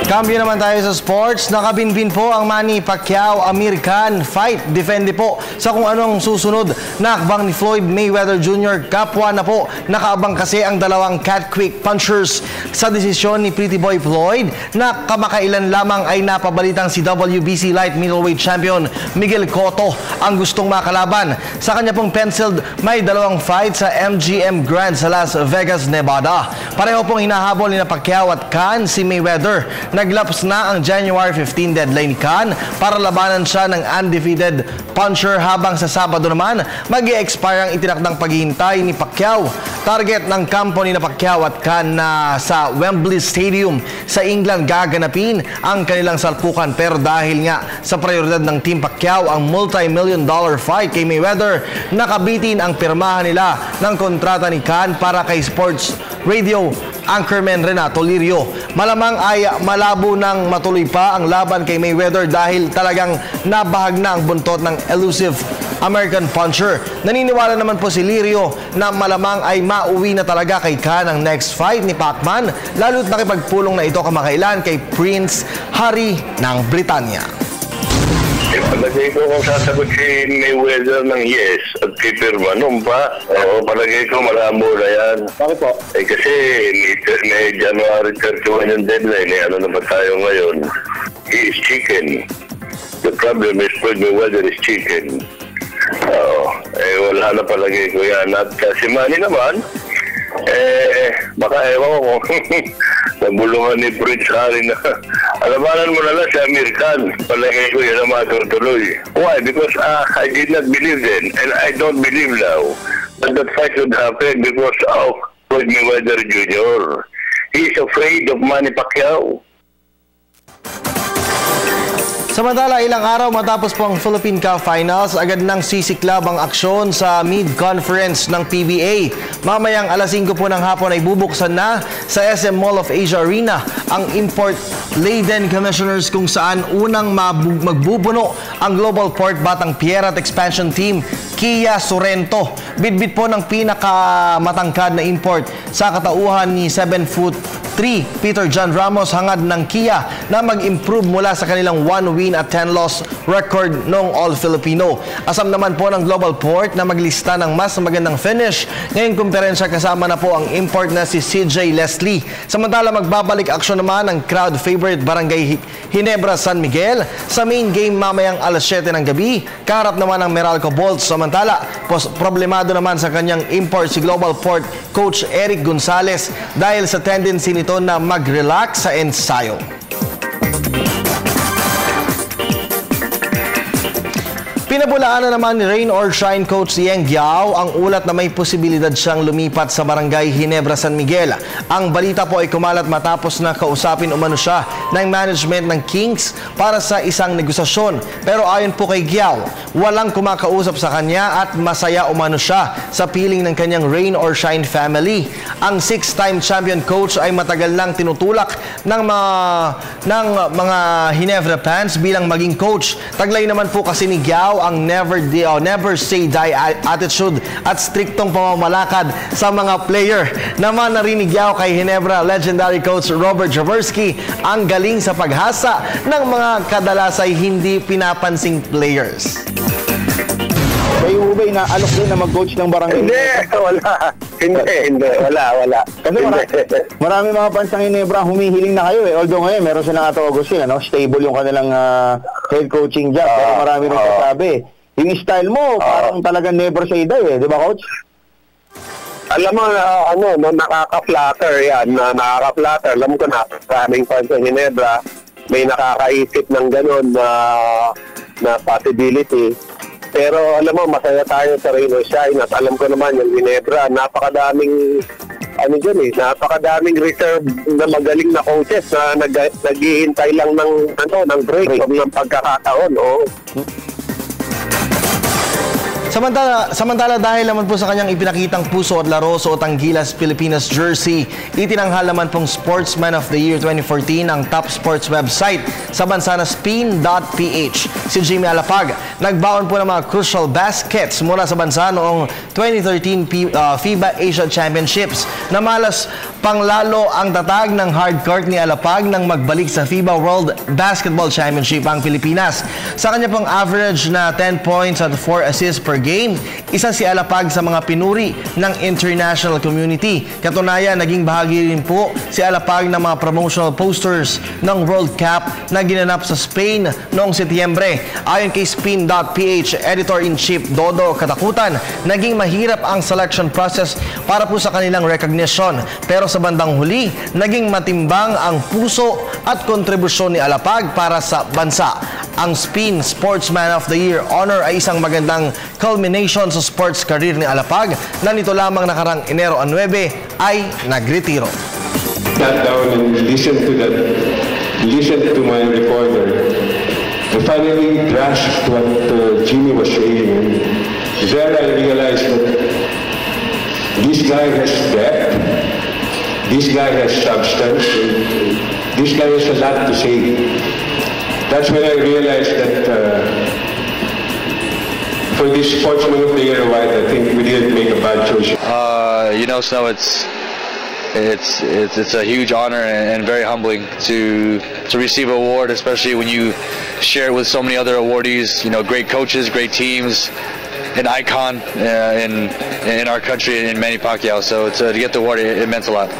Kambyo naman tayo sa sports. Nakabinbin po ang Manny Pacquiao-Amir Khan fight. Depende po sa kung anong susunod na akbang ni Floyd Mayweather Jr. Kapwa na po nakaabang kasi ang dalawang cat-quick punchers sa desisyon ni Pretty Boy Floyd na kamakailan lamang ay napabalitang si WBC Light Middleweight Champion Miguel Cotto ang gustong makalaban. Sa kanya pong penciled may dalawang fight sa MGM Grand sa Las Vegas, Nevada. Pareho pong hinahabol ni Pacquiao at Khan si Mayweather. Naglaps na ang January 15 deadline ni Khan para labanan siya ng undefeated puncher habang sa Sabado naman mag-i-expire ang itinakdang paghihintay ni Pacquiao. Target ng kampo ni Pacquiao at Khan na sa Wembley Stadium sa England gaganapin ang kanilang salpukan, pero dahil nga sa prioridad ng Team Pacquiao ang multi-million-dollar fight kay Mayweather, nakabitin ang pirmahan nila ng kontrata ni Khan para kay sports radio anchorman Renato Lirio. Malamang ay malabo nang matuloy pa ang laban kay Mayweather dahil talagang nabahag na ang buntot ng elusive American puncher. Naniniwala naman po si Lirio na malamang ay mauwi na talaga kay Khan ang next fight ni Pacman, lalo't nakipagpulong na ito kamakailan kay Prince Harry ng Britanya. Palagay ko kung sasagot si Mayweather ng yes at pipirma nung pa, palagay ko malamo na yan. Bakit po? Kasi may January 31 yung deadline, ano na ba tayo ngayon? He is chicken. The problem is Floyd Mayweather is chicken. Wala na palagay ko yan. At si Manny naman, baka ewan ko nabulungan ni Prince Harry na alabanan mo na lang si Amir Khan. Palagay ko yan ang matutuloy. Why? Because I did not believe then, and I don't believe now that that fight would happen because of Floyd Mayweather Jr. He is afraid of Manny Pacquiao. Samantala, ilang araw matapos po ang Philippine Cup Finals, agad nang sisiklab ang aksyon sa mid-conference ng PBA. Mamayang alas 5 po ng hapon ay bubuksan na sa SM Mall of Asia Arena ang import-laden commissioners kung saan unang magbubuno ang Global Port Batang Pier at Expansion Team, Kia Sorrento. Bitbit po ng pinakamatangkad na import sa katauhan ni 7'3" Peter John Ramos, hangad ng Kia na mag-improve mula sa kanilang 1-win at 10-loss record noong All-Filipino. Asam naman po ng Global Port na maglista ng mas magandang finish ngayong kumperensya, kasama na po ang import na si CJ Leslie. Samantala, magbabalik aksyon naman ang crowd favorite Barangay Ginebra San Miguel sa main game mamayang alas 7 ng gabi. Kaharap naman ang Meralco Bolts. Samantala, problemado naman sa kanyang import si Global Port coach Eric Gonzalez dahil sa tendency nito na mag-relax sa ensayo. Pinabulaan na naman ni Rain or Shine coach Yeng Giao ang ulat na may posibilidad siyang lumipat sa Barangay Ginebra San Miguel. Ang balita po ay kumalat matapos na kausapin umano siya ng management ng Kings para sa isang negosasyon. Pero ayon po kay Giao, walang kumakausap sa kanya at masaya umano siya sa piling ng kanyang Rain or Shine family. Ang 6-time champion coach ay matagal nang tinutulak ng mga Ginebra fans bilang maging coach. Taglay naman po kasi ni Giao ang never say die attitude at striktong pamamalakad sa mga player. Naman narinig Giao kay Ginebra legendary coach Robert Jaworski ang galing sa paghasa ng mga kadalasay hindi pinapansing players. Kayo ba inaalok din na mag-coach ng barangay? Hindi, wala. Kasi marami mga pansang Ginebra humihiling na kayo eh. Although ngayon meron silang Augustin, stable yung kanilang head coaching job. Pero marami rin sasabi. Yung style mo, parang talagang never say die eh. Di ba, coach? Alam mo, nakaka-flatter yan. Nakaka-flatter. Alam ko na, maraming fans ng Ginebra, may nakakaisip ng gano'n na possibility. Pero alam mo, masaya tayo sa Rain or Shine at alam ko naman yung Ginebra, napakadaming napakadaming reserve na magaling na coaches na naghihintay lang ng break ng pagkakataon. Samantala dahil naman po sa kanyang ipinakitang puso at laro, suot ang Gilas Pilipinas jersey, itinanghal naman pong Sportsman of the Year 2014 ang top sports website sa bansa na spin.ph. Si Jimmy Alapag, nagbaon po ng mga crucial baskets mula sa bansa noong 2013 FIBA Asia Championships na malas Panglalo ang tatag ng hardcourt ni Alapag nang magbalik sa FIBA World Basketball Championship ang Pilipinas. Sa kanya pong average na 10 points at 4 assists per game, isa si Alapag sa mga pinuri ng international community. Katunayan, naging bahagi rin po si Alapag ng mga promotional posters ng World Cup na ginanap sa Spain noong Setyembre. Ayon kay Spin.ph Editor-in-Chief Dodo Katakutan, naging mahirap ang selection process para po sa kanilang recognition. Pero sa bandang huli, naging matimbang ang puso at kontribusyon ni Alapag para sa bansa. Ang Spin Sportsman of the Year honor ay isang magandang culmination sa sports career ni Alapag na nito lamang nakarang Enero 9 ay nagretiro. Sat down and listened to my recorder. I finally grasped what Jimmy was saying. And there I realized that this guy has depth, this guy has substance, this guy has a lot to say. That's when I realized that for this Sportsman of the Year award, I think we didn't make a bad choice. You know, Snow, it's a huge honor and very humbling to receive an award, especially when you share it with so many other awardees. You know, great coaches, great teams, an icon in our country in Manny Pacquiao. So to get the award, it meant a lot.